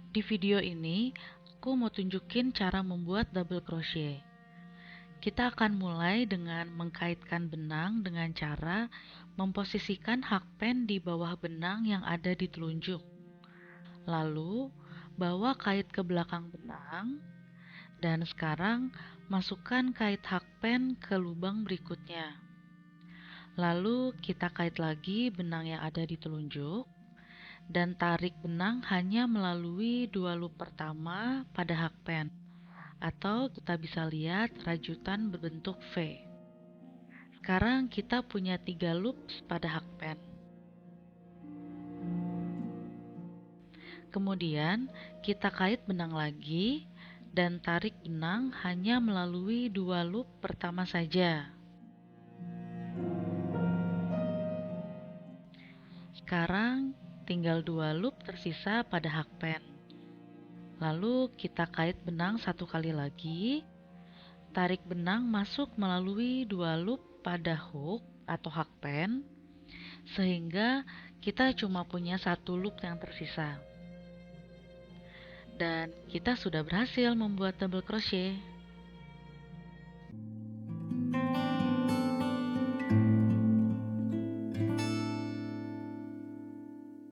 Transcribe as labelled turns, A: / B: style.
A: Di video ini, aku mau tunjukin cara membuat double crochet. Kita akan mulai dengan mengkaitkan benang dengan cara memposisikan hakpen di bawah benang yang ada di telunjuk. Lalu, bawa kait ke belakang benang, dan sekarang masukkan kait hakpen ke lubang berikutnya. Lalu kita kait lagi benang yang ada di telunjuk, dan tarik benang hanya melalui dua loop pertama pada hakpen, atau kita bisa lihat rajutan berbentuk V. Sekarang kita punya 3 loop pada hakpen. Kemudian kita kait benang lagi dan tarik benang hanya melalui dua loop pertama saja. Sekarang tinggal dua loop tersisa pada hakpen. Lalu kita kait benang satu kali lagi, tarik benang masuk melalui dua loop pada hook atau hakpen, sehingga kita cuma punya satu loop yang tersisa. Dan kita sudah berhasil membuat double crochet.